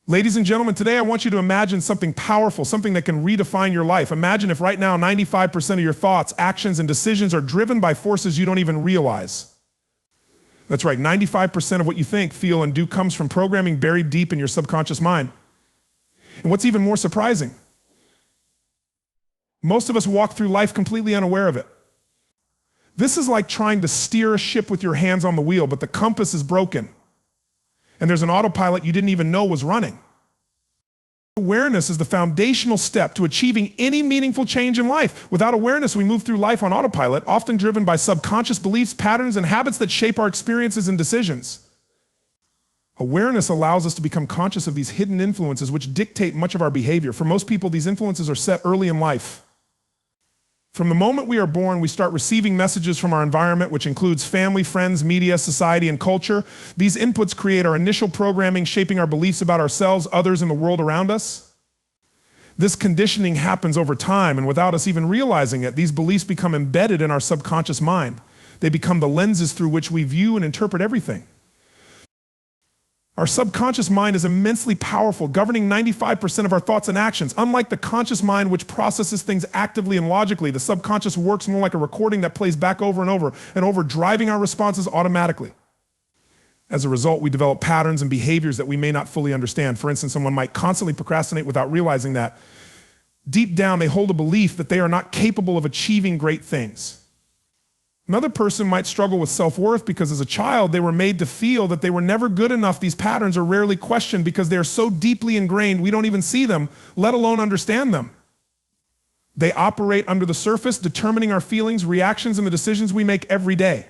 Ladies and gentlemen, today I want you to imagine something powerful, something that can redefine your life. Imagine if right now 95% of your thoughts, actions, and decisions are driven by forces you don't even realize. That's right, 95% of what you think, feel, and do comes from programming buried deep in your subconscious mind. And what's even more surprising, most of us walk through life completely unaware of it. This is like trying to steer a ship with your hands on the wheel, but the compass is broken. And there's an autopilot you didn't even know was running. Awareness is the foundational step to achieving any meaningful change in life. Without awareness, we move through life on autopilot, often driven by subconscious beliefs, patterns, and habits that shape our experiences and decisions. Awareness allows us to become conscious of these hidden influences which dictate much of our behavior. For most people, these influences are set early in life. From the moment we are born, we start receiving messages from our environment, which includes family, friends, media, society, and culture. These inputs create our initial programming, shaping our beliefs about ourselves, others, and the world around us. This conditioning happens over time, and without us even realizing it, these beliefs become embedded in our subconscious mind. They become the lenses through which we view and interpret everything. Our subconscious mind is immensely powerful, governing 95% of our thoughts and actions. Unlike the conscious mind, which processes things actively and logically, the subconscious works more like a recording that plays back over and over, driving our responses automatically. As a result, we develop patterns and behaviors that we may not fully understand. For instance, someone might constantly procrastinate without realizing that. Deep down, they hold a belief that they are not capable of achieving great things. Another person might struggle with self-worth because as a child, they were made to feel that they were never good enough. These patterns are rarely questioned because they are so deeply ingrained, we don't even see them, let alone understand them. They operate under the surface, determining our feelings, reactions, and the decisions we make every day.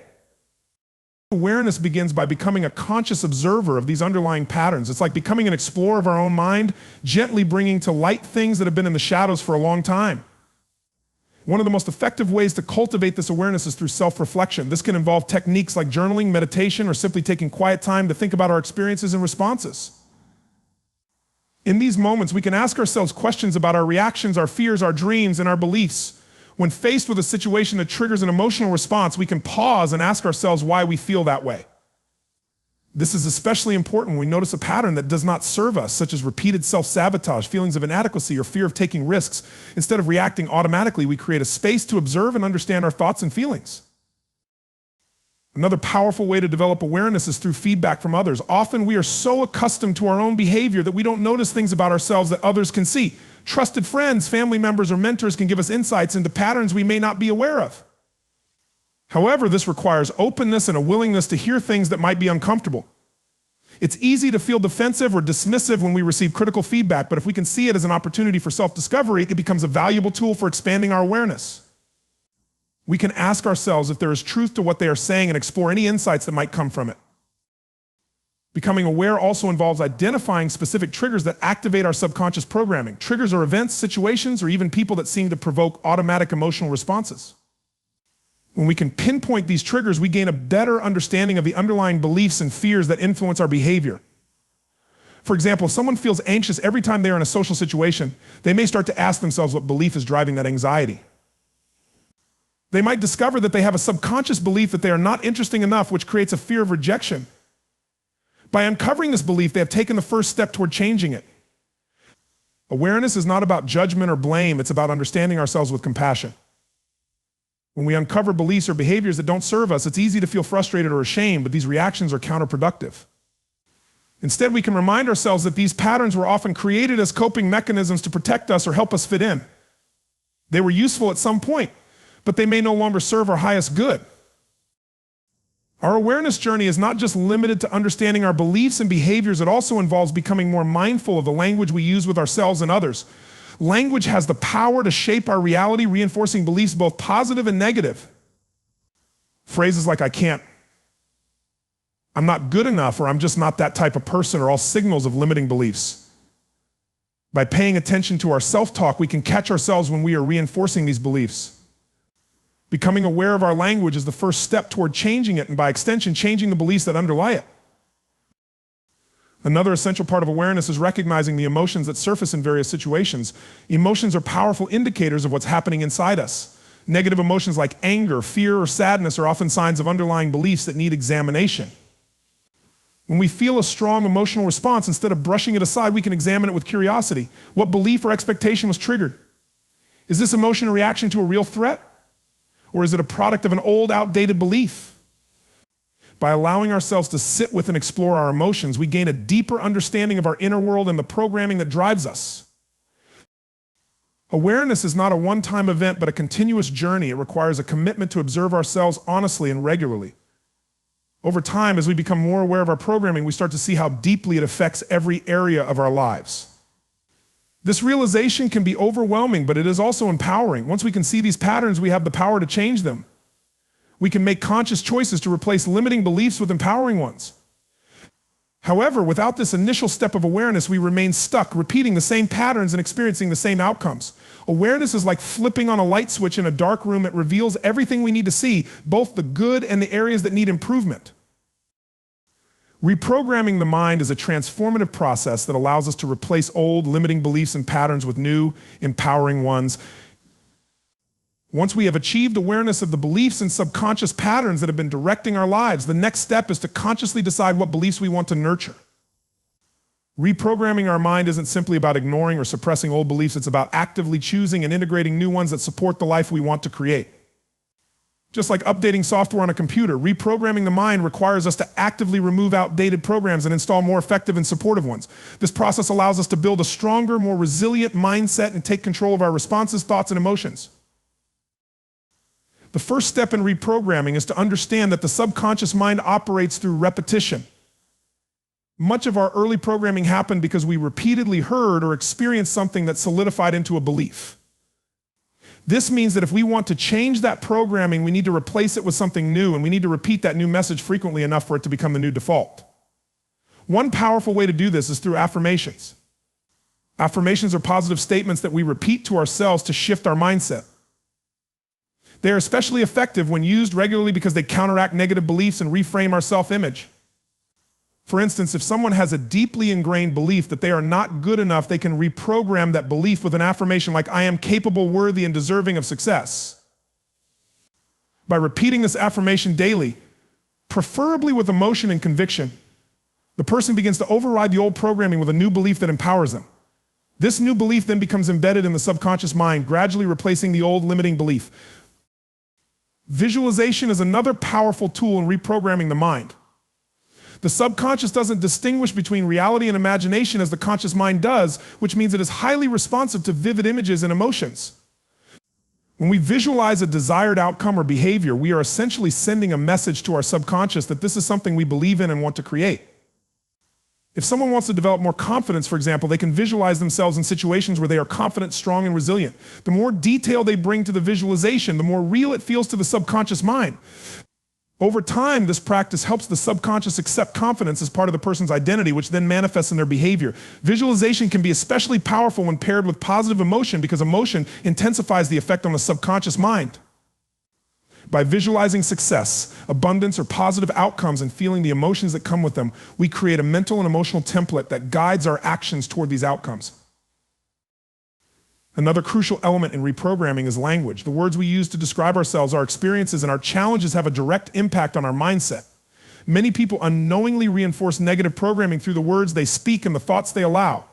Awareness begins by becoming a conscious observer of these underlying patterns. It's like becoming an explorer of our own mind, gently bringing to light things that have been in the shadows for a long time. One of the most effective ways to cultivate this awareness is through self-reflection. This can involve techniques like journaling, meditation, or simply taking quiet time to think about our experiences and responses. In these moments, we can ask ourselves questions about our reactions, our fears, our dreams, and our beliefs. When faced with a situation that triggers an emotional response, we can pause and ask ourselves why we feel that way. This is especially important when we notice a pattern that does not serve us, such as repeated self-sabotage, feelings of inadequacy, or fear of taking risks. Instead of reacting automatically, we create a space to observe and understand our thoughts and feelings. Another powerful way to develop awareness is through feedback from others. Often we are so accustomed to our own behavior that we don't notice things about ourselves that others can see. Trusted friends, family members, or mentors can give us insights into patterns we may not be aware of. However, this requires openness and a willingness to hear things that might be uncomfortable. It's easy to feel defensive or dismissive when we receive critical feedback, but if we can see it as an opportunity for self-discovery, it becomes a valuable tool for expanding our awareness. We can ask ourselves if there is truth to what they are saying and explore any insights that might come from it. Becoming aware also involves identifying specific triggers that activate our subconscious programming. Triggers are events, situations, or even people that seem to provoke automatic emotional responses. When we can pinpoint these triggers, we gain a better understanding of the underlying beliefs and fears that influence our behavior. For example, if someone feels anxious every time they are in a social situation, they may start to ask themselves what belief is driving that anxiety. They might discover that they have a subconscious belief that they are not interesting enough, which creates a fear of rejection. By uncovering this belief, they have taken the first step toward changing it. Awareness is not about judgment or blame, it's about understanding ourselves with compassion. When we uncover beliefs or behaviors that don't serve us, it's easy to feel frustrated or ashamed, but these reactions are counterproductive. Instead, we can remind ourselves that these patterns were often created as coping mechanisms to protect us or help us fit in. They were useful at some point, but they may no longer serve our highest good. Our awareness journey is not just limited to understanding our beliefs and behaviors, it also involves becoming more mindful of the language we use with ourselves and others. Language has the power to shape our reality, reinforcing beliefs both positive and negative. Phrases like "I can't," "I'm not good enough," or "I'm just not that type of person" are all signals of limiting beliefs. By paying attention to our self-talk, we can catch ourselves when we are reinforcing these beliefs. Becoming aware of our language is the first step toward changing it, and by extension, changing the beliefs that underlie it. Another essential part of awareness is recognizing the emotions that surface in various situations. Emotions are powerful indicators of what's happening inside us. Negative emotions like anger, fear, or sadness are often signs of underlying beliefs that need examination. When we feel a strong emotional response, instead of brushing it aside, we can examine it with curiosity. What belief or expectation was triggered? Is this emotion a reaction to a real threat? Or is it a product of an old, outdated belief? By allowing ourselves to sit with and explore our emotions, we gain a deeper understanding of our inner world and the programming that drives us. Awareness is not a one-time event, but a continuous journey. It requires a commitment to observe ourselves honestly and regularly. Over time, as we become more aware of our programming, we start to see how deeply it affects every area of our lives. This realization can be overwhelming, but it is also empowering. Once we can see these patterns, we have the power to change them. We can make conscious choices to replace limiting beliefs with empowering ones. However, without this initial step of awareness, we remain stuck, repeating the same patterns and experiencing the same outcomes. Awareness is like flipping on a light switch in a dark room. It reveals everything we need to see, both the good and the areas that need improvement. Reprogramming the mind is a transformative process that allows us to replace old, limiting beliefs and patterns with new, empowering ones. Once we have achieved awareness of the beliefs and subconscious patterns that have been directing our lives, the next step is to consciously decide what beliefs we want to nurture. Reprogramming our mind isn't simply about ignoring or suppressing old beliefs. It's about actively choosing and integrating new ones that support the life we want to create. Just like updating software on a computer, reprogramming the mind requires us to actively remove outdated programs and install more effective and supportive ones. This process allows us to build a stronger, more resilient mindset and take control of our responses, thoughts, and emotions. The first step in reprogramming is to understand that the subconscious mind operates through repetition. Much of our early programming happened because we repeatedly heard or experienced something that solidified into a belief. This means that if we want to change that programming, we need to replace it with something new, and we need to repeat that new message frequently enough for it to become the new default. One powerful way to do this is through affirmations. Affirmations are positive statements that we repeat to ourselves to shift our mindset. They are especially effective when used regularly because they counteract negative beliefs and reframe our self-image. For instance, if someone has a deeply ingrained belief that they are not good enough, they can reprogram that belief with an affirmation like, "I am capable, worthy, and deserving of success." By repeating this affirmation daily, preferably with emotion and conviction, the person begins to override the old programming with a new belief that empowers them. This new belief then becomes embedded in the subconscious mind, gradually replacing the old limiting belief. Visualization is another powerful tool in reprogramming the mind. The subconscious doesn't distinguish between reality and imagination as the conscious mind does, which means it is highly responsive to vivid images and emotions. When we visualize a desired outcome or behavior, we are essentially sending a message to our subconscious that this is something we believe in and want to create. If someone wants to develop more confidence, for example, they can visualize themselves in situations where they are confident, strong, and resilient. The more detail they bring to the visualization, the more real it feels to the subconscious mind. Over time, this practice helps the subconscious accept confidence as part of the person's identity, which then manifests in their behavior. Visualization can be especially powerful when paired with positive emotion because emotion intensifies the effect on the subconscious mind. By visualizing success, abundance, or positive outcomes and feeling the emotions that come with them, we create a mental and emotional template that guides our actions toward these outcomes. Another crucial element in reprogramming is language. The words we use to describe ourselves, our experiences, and our challenges have a direct impact on our mindset. Many people unknowingly reinforce negative programming through the words they speak and the thoughts they allow.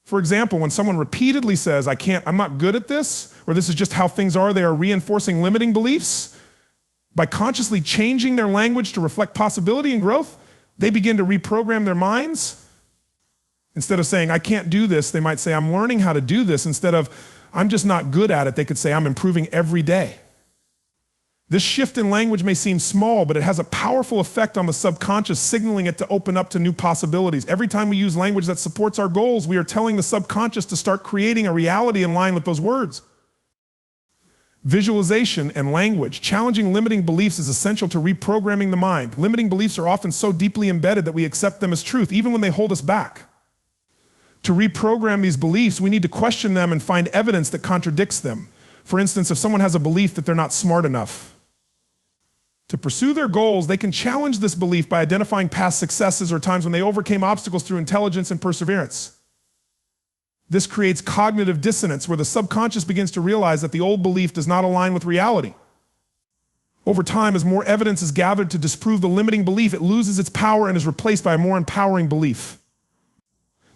For example, when someone repeatedly says, I'm not good at this, or this is just how things are, they are reinforcing limiting beliefs. By consciously changing their language to reflect possibility and growth, they begin to reprogram their minds. Instead of saying, I can't do this, they might say, I'm learning how to do this. Instead of, I'm just not good at it, they could say, I'm improving every day. This shift in language may seem small, but it has a powerful effect on the subconscious, signaling it to open up to new possibilities. Every time we use language that supports our goals, we are telling the subconscious to start creating a reality in line with those words. Visualization and language. Challenging limiting beliefs is essential to reprogramming the mind. Limiting beliefs are often so deeply embedded that we accept them as truth, even when they hold us back. To reprogram these beliefs, we need to question them and find evidence that contradicts them. For instance, if someone has a belief that they're not smart enough to pursue their goals, they can challenge this belief by identifying past successes or times when they overcame obstacles through intelligence and perseverance. This creates cognitive dissonance where the subconscious begins to realize that the old belief does not align with reality. Over time, as more evidence is gathered to disprove the limiting belief, it loses its power and is replaced by a more empowering belief.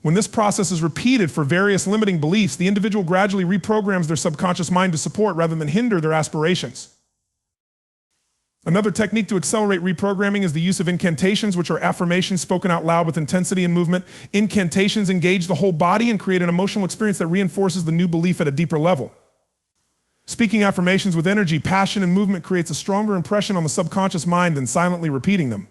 When this process is repeated for various limiting beliefs, the individual gradually reprograms their subconscious mind to support rather than hinder their aspirations. Another technique to accelerate reprogramming is the use of incantations, which are affirmations spoken out loud with intensity and movement. Incantations engage the whole body and create an emotional experience that reinforces the new belief at a deeper level. Speaking affirmations with energy, passion, and movement creates a stronger impression on the subconscious mind than silently repeating them.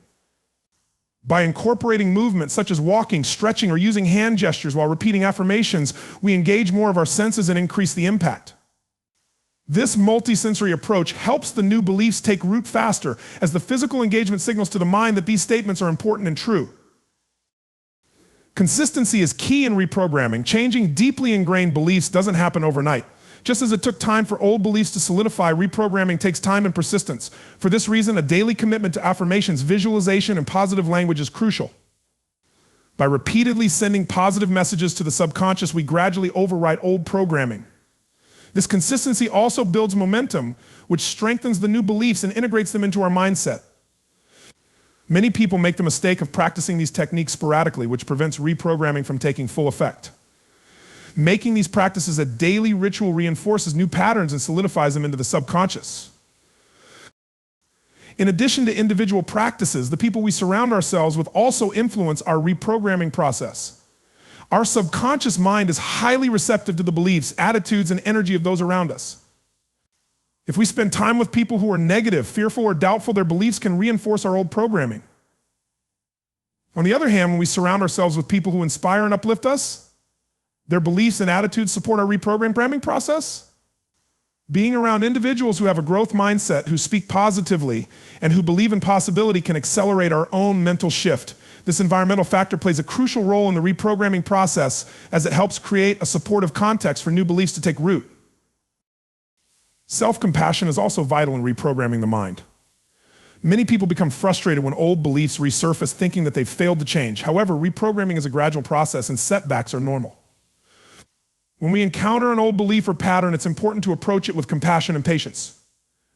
By incorporating movements such as walking, stretching, or using hand gestures while repeating affirmations, we engage more of our senses and increase the impact. This multisensory approach helps the new beliefs take root faster, as the physical engagement signals to the mind that these statements are important and true. Consistency is key in reprogramming. Changing deeply ingrained beliefs doesn't happen overnight. Just as it took time for old beliefs to solidify, reprogramming takes time and persistence. For this reason, a daily commitment to affirmations, visualization, and positive language is crucial. By repeatedly sending positive messages to the subconscious, we gradually override old programming. This consistency also builds momentum, which strengthens the new beliefs and integrates them into our mindset. Many people make the mistake of practicing these techniques sporadically, which prevents reprogramming from taking full effect. Making these practices a daily ritual reinforces new patterns and solidifies them into the subconscious. In addition to individual practices, the people we surround ourselves with also influence our reprogramming process. Our subconscious mind is highly receptive to the beliefs, attitudes, and energy of those around us. If we spend time with people who are negative, fearful, or doubtful, their beliefs can reinforce our old programming. On the other hand, when we surround ourselves with people who inspire and uplift us, their beliefs and attitudes support our reprogramming process. Being around individuals who have a growth mindset, who speak positively, and who believe in possibility can accelerate our own mental shift. This environmental factor plays a crucial role in the reprogramming process, as it helps create a supportive context for new beliefs to take root. Self-compassion is also vital in reprogramming the mind. Many people become frustrated when old beliefs resurface, thinking that they've failed to change. However, reprogramming is a gradual process and setbacks are normal. When we encounter an old belief or pattern, it's important to approach it with compassion and patience.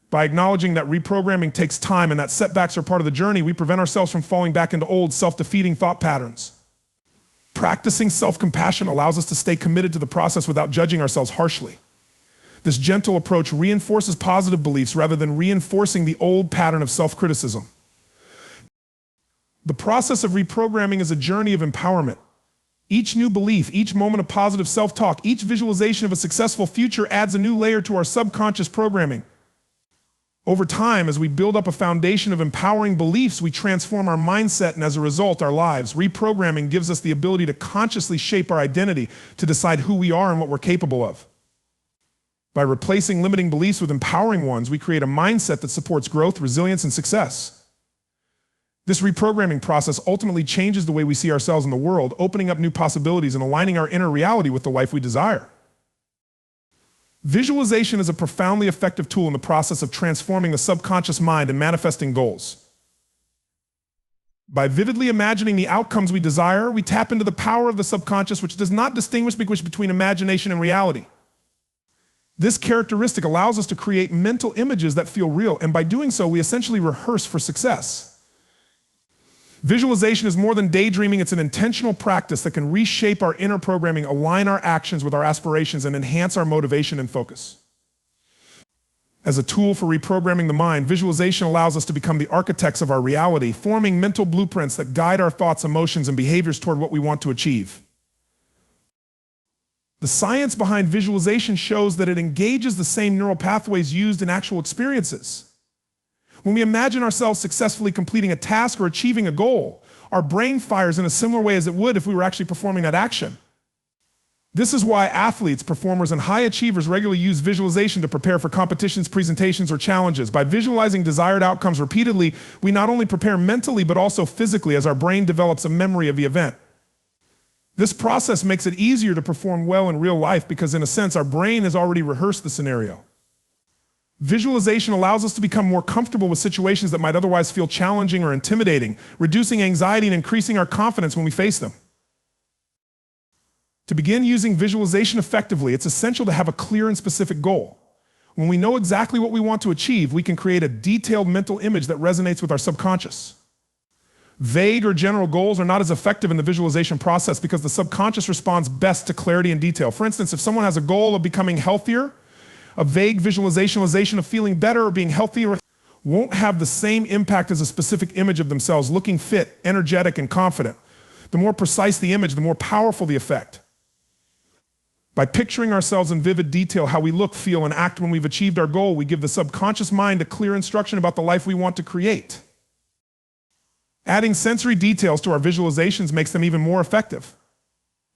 By acknowledging that reprogramming takes time and that setbacks are part of the journey, we prevent ourselves from falling back into old, self-defeating thought patterns. Practicing self-compassion allows us to stay committed to the process without judging ourselves harshly. This gentle approach reinforces positive beliefs rather than reinforcing the old pattern of self-criticism. The process of reprogramming is a journey of empowerment. Each new belief, each moment of positive self-talk, each visualization of a successful future adds a new layer to our subconscious programming. Over time, as we build up a foundation of empowering beliefs, we transform our mindset, and as a result, our lives. Reprogramming gives us the ability to consciously shape our identity, to decide who we are and what we're capable of. By replacing limiting beliefs with empowering ones, we create a mindset that supports growth, resilience, and success. This reprogramming process ultimately changes the way we see ourselves in the world, opening up new possibilities and aligning our inner reality with the life we desire. Visualization is a profoundly effective tool in the process of transforming the subconscious mind and manifesting goals. By vividly imagining the outcomes we desire, we tap into the power of the subconscious, which does not distinguish between imagination and reality. This characteristic allows us to create mental images that feel real, and by doing so, we essentially rehearse for success. Visualization is more than daydreaming. It's an intentional practice that can reshape our inner programming, align our actions with our aspirations, and enhance our motivation and focus. As a tool for reprogramming the mind, visualization allows us to become the architects of our reality, forming mental blueprints that guide our thoughts, emotions, and behaviors toward what we want to achieve. The science behind visualization shows that it engages the same neural pathways used in actual experiences. When we imagine ourselves successfully completing a task or achieving a goal, our brain fires in a similar way as it would if we were actually performing that action. This is why athletes, performers, and high achievers regularly use visualization to prepare for competitions, presentations, or challenges. By visualizing desired outcomes repeatedly, we not only prepare mentally but also physically, as our brain develops a memory of the event. This process makes it easier to perform well in real life because, in a sense, our brain has already rehearsed the scenario. Visualization allows us to become more comfortable with situations that might otherwise feel challenging or intimidating, reducing anxiety and increasing our confidence when we face them. To begin using visualization effectively, it's essential to have a clear and specific goal. When we know exactly what we want to achieve, we can create a detailed mental image that resonates with our subconscious. Vague or general goals are not as effective in the visualization process because the subconscious responds best to clarity and detail. For instance, if someone has a goal of becoming healthier, a vague visualization of feeling better or being healthier won't have the same impact as a specific image of themselves looking fit, energetic, and confident. The more precise the image, the more powerful the effect. By picturing ourselves in vivid detail how we look, feel, and act when we've achieved our goal, we give the subconscious mind a clear instruction about the life we want to create. Adding sensory details to our visualizations makes them even more effective.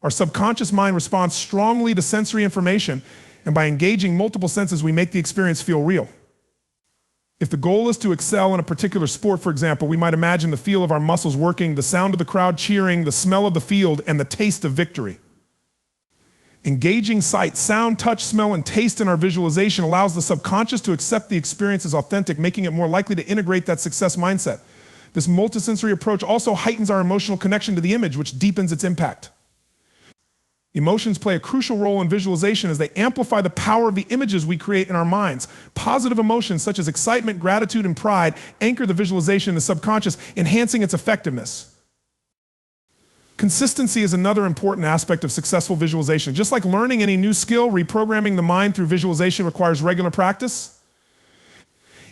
Our subconscious mind responds strongly to sensory information, and by engaging multiple senses, we make the experience feel real. If the goal is to excel in a particular sport, for example, we might imagine the feel of our muscles working, the sound of the crowd cheering, the smell of the field, and the taste of victory. Engaging sight, sound, touch, smell, and taste in our visualization allows the subconscious to accept the experience as authentic, making it more likely to integrate that success mindset. This multisensory approach also heightens our emotional connection to the image, which deepens its impact. Emotions play a crucial role in visualization as they amplify the power of the images we create in our minds. Positive emotions such as excitement, gratitude, and pride anchor the visualization in the subconscious, enhancing its effectiveness. Consistency is another important aspect of successful visualization. Just like learning any new skill, reprogramming the mind through visualization requires regular practice.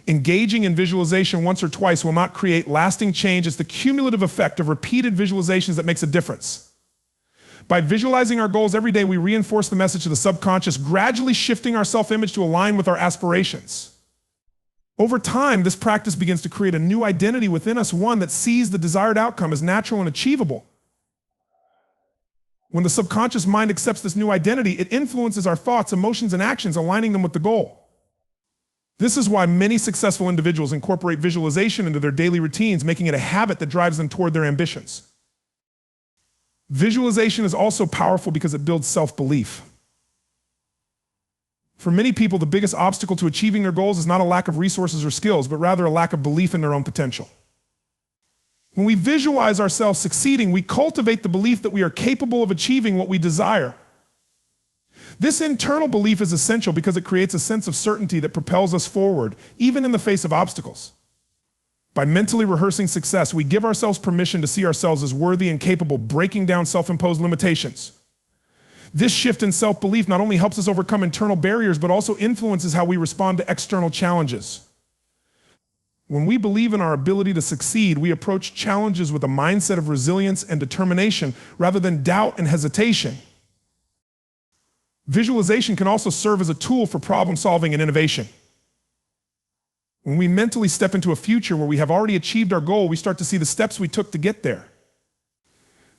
Engaging in visualization once or twice will not create lasting change. It's the cumulative effect of repeated visualizations that makes a difference. By visualizing our goals every day, we reinforce the message to the subconscious, gradually shifting our self-image to align with our aspirations. Over time, this practice begins to create a new identity within us, one that sees the desired outcome as natural and achievable. When the subconscious mind accepts this new identity, it influences our thoughts, emotions, and actions, aligning them with the goal. This is why many successful individuals incorporate visualization into their daily routines, making it a habit that drives them toward their ambitions. Visualization is also powerful because it builds self-belief. For many people, the biggest obstacle to achieving their goals is not a lack of resources or skills, but rather a lack of belief in their own potential. When we visualize ourselves succeeding, we cultivate the belief that we are capable of achieving what we desire. This internal belief is essential because it creates a sense of certainty that propels us forward, even in the face of obstacles. By mentally rehearsing success, we give ourselves permission to see ourselves as worthy and capable, breaking down self-imposed limitations. This shift in self-belief not only helps us overcome internal barriers, but also influences how we respond to external challenges. When we believe in our ability to succeed, we approach challenges with a mindset of resilience and determination rather than doubt and hesitation. Visualization can also serve as a tool for problem solving and innovation. When we mentally step into a future where we have already achieved our goal, we start to see the steps we took to get there.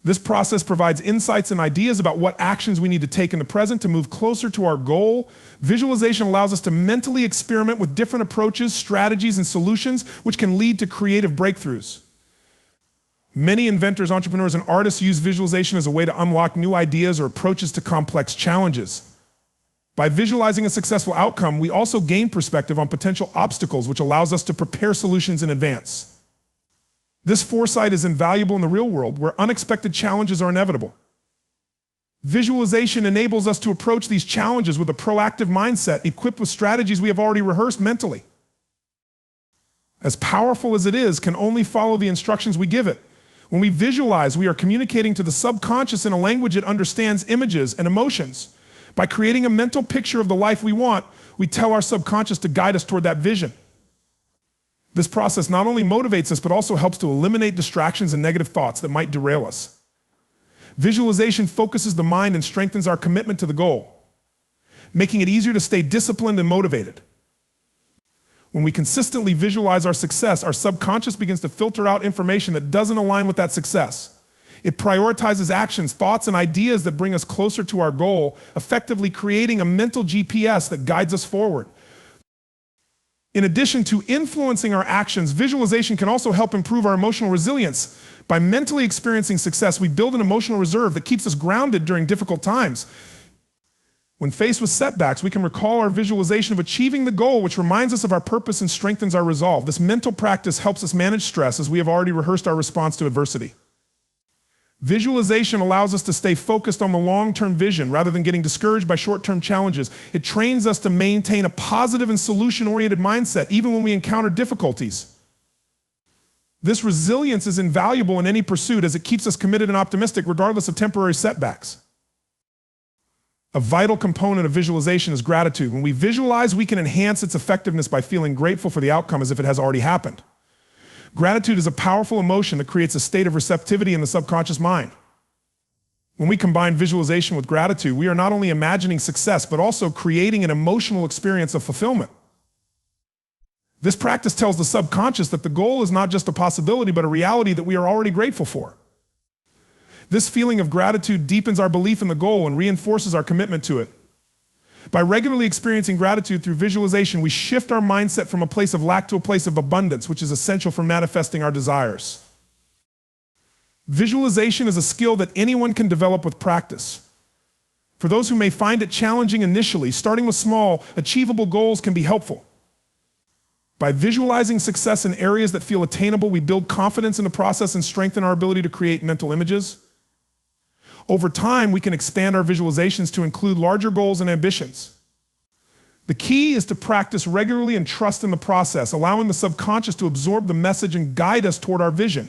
This process provides insights and ideas about what actions we need to take in the present to move closer to our goal. Visualization allows us to mentally experiment with different approaches, strategies, and solutions, which can lead to creative breakthroughs. Many inventors, entrepreneurs, and artists use visualization as a way to unlock new ideas or approaches to complex challenges. By visualizing a successful outcome, we also gain perspective on potential obstacles, which allows us to prepare solutions in advance. This foresight is invaluable in the real world, where unexpected challenges are inevitable. Visualization enables us to approach these challenges with a proactive mindset, equipped with strategies we have already rehearsed mentally. As powerful as it is, can only follow the instructions we give it. When we visualize, we are communicating to the subconscious in a language it understands images and emotions. By creating a mental picture of the life we want, we tell our subconscious to guide us toward that vision. This process not only motivates us, but also helps to eliminate distractions and negative thoughts that might derail us. Visualization focuses the mind and strengthens our commitment to the goal, making it easier to stay disciplined and motivated. When we consistently visualize our success, our subconscious begins to filter out information that doesn't align with that success. It prioritizes actions, thoughts, and ideas that bring us closer to our goal, effectively creating a mental GPS that guides us forward. In addition to influencing our actions, visualization can also help improve our emotional resilience. By mentally experiencing success, we build an emotional reserve that keeps us grounded during difficult times. When faced with setbacks, we can recall our visualization of achieving the goal, which reminds us of our purpose and strengthens our resolve. This mental practice helps us manage stress as we have already rehearsed our response to adversity. Visualization allows us to stay focused on the long-term vision rather than getting discouraged by short-term challenges. It trains us to maintain a positive and solution-oriented mindset even when we encounter difficulties. This resilience is invaluable in any pursuit as it keeps us committed and optimistic regardless of temporary setbacks. A vital component of visualization is gratitude. When we visualize, we can enhance its effectiveness by feeling grateful for the outcome as if it has already happened. Gratitude is a powerful emotion that creates a state of receptivity in the subconscious mind. When we combine visualization with gratitude, we are not only imagining success, but also creating an emotional experience of fulfillment. This practice tells the subconscious that the goal is not just a possibility, but a reality that we are already grateful for. This feeling of gratitude deepens our belief in the goal and reinforces our commitment to it. By regularly experiencing gratitude through visualization, we shift our mindset from a place of lack to a place of abundance, which is essential for manifesting our desires. Visualization is a skill that anyone can develop with practice. For those who may find it challenging initially, starting with small, achievable goals can be helpful. By visualizing success in areas that feel attainable, we build confidence in the process and strengthen our ability to create mental images. Over time, we can expand our visualizations to include larger goals and ambitions. The key is to practice regularly and trust in the process, allowing the subconscious to absorb the message and guide us toward our vision.